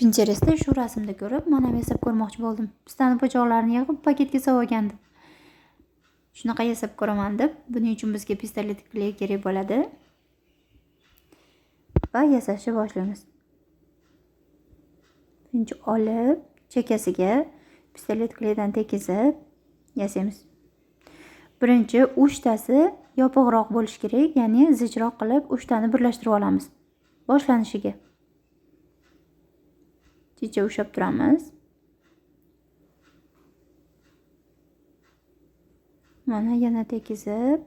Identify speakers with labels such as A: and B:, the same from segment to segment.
A: Pinterestda shu rasmni ko'rib, mana yasab ko'rmoqchi bo'ldim. Pistani po'choqlarini yig'ib paketga solgandim. Shunaqa yasab ko'raman deb, buning uchun bizga pistolet kley kerak bo'ladi. Va yasashni boshlaymiz. Birinchi olib, chekkasiga pistolet kleydan tekizib yasaymiz. Birinchi uchtasi yopiqroq bo'lishi kerak, ya'ni zichroq qilib uchtani birlashtirib olamiz. Boshlanishiga. Kecha ushlab turamiz. Mana yana tekizib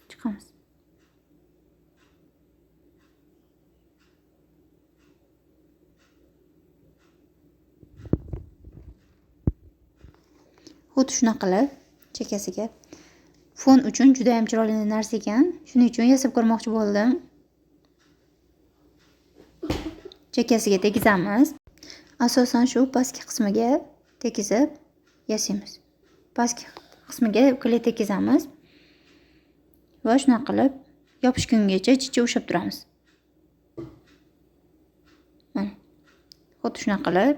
A: chiqamiz. Xuddi shunaqa qilib chekkasiga fon uchun juda ham chiroyli narsa ekan. Shuning uchun yasab ko'rmoqchi bo'ldim. Chekkasiga tekizamiz. Asosan shu pastki qismiga tekizib yasaymiz. Pastki qismiga kley tekizamiz. Va shunaqa qilib yopishgungacha ichiga ushlab turamiz. Mana. Xuddi shunaqa qilib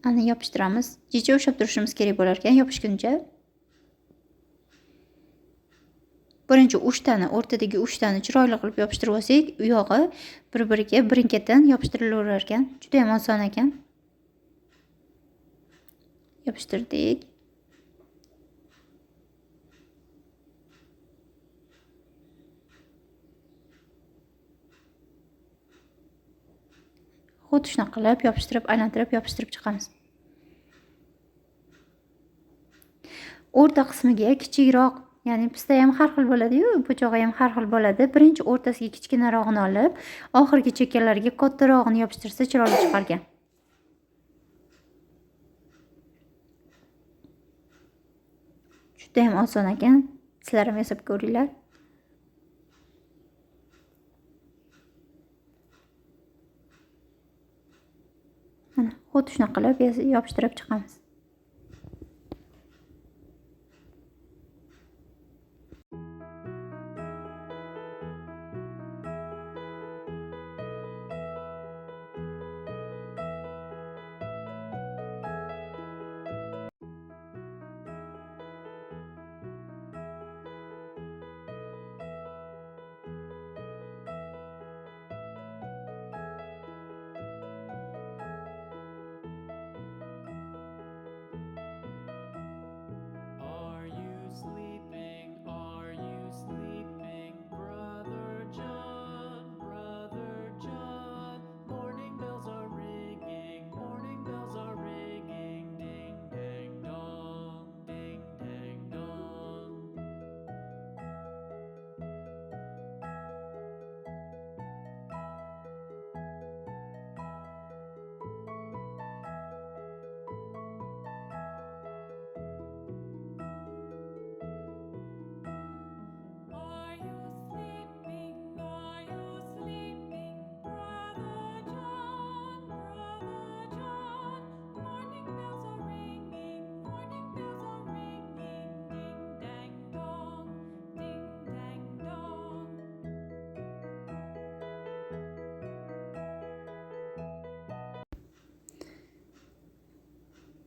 A: ana yopishtiramiz. Ichiga ushlab turishimiz kerak bo'lar ekan yopishguncha. Birinchi uchtani, o'rtadagi uchtani chiroyli qilib yopishtirib olsak, u yog'i bir-biriga birin-ketin yopishtirilaverar ekan. Juda ham oson ekan. Yopishtirdik. Xuddi shunaqa qilib yopishtirib, aylantirib, yopishtirib chiqamiz. O'rta qismiga kichikroq, ya'ni pista ham har xil bo'ladi-yu, po'chog'i ham har xil bo'ladi. Birinchi o'rtasiga kichkinarog'ini olib, oxirgi chekkalariga kattarog'ini yopishtirsa chiroyli chiqargan. Juda ham oson ekan. Sizlar ham yasab ko'ringlar. Mana, xuddi shunaqa qilib yopishtirib chiqamiz.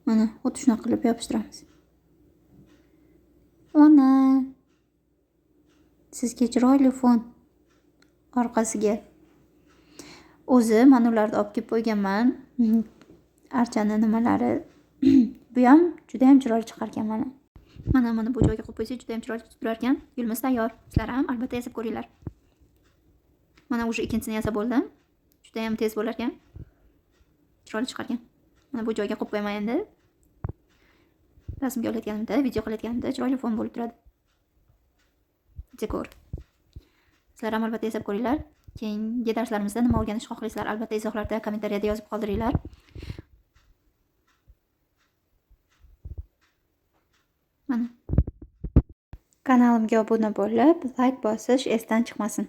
A: Mana, xuddi shunaqa qilib yopishtiramiz. Ona. Sizga chiroyli fon orqasiga. O'zi mana ularni olib kelib qo'yganman. Archani nimalari. Bu ham juda ham chiroyli chiqargan mana. Mana bu joyga qo'yib qo'ysa juda ham chiroyli turar ekan. Gulimiz tayyor. Sizlar ham albatta yasab ko'ringlar. Mana o'sha ikkinchisini yasab bo'ldim. Juda ham tez bo'lar ekan. Chiroyli chiqargan. Mana bu joyga qo'yib qo'yaman endi. Rasmga olayotganimda, video qilayotganimda chiroyli fon bo'lib turadi. Dekor. Sizlar ham albatta yasab ko'ringlar. Keyingi darslarimizda nima o'rganishni xohlaysizlar, albatta izohlarda, kommentariyada yozib qoldiringlar. Mana. Kanalimga obuna bo'lib, like bosish esdan chiqmasin.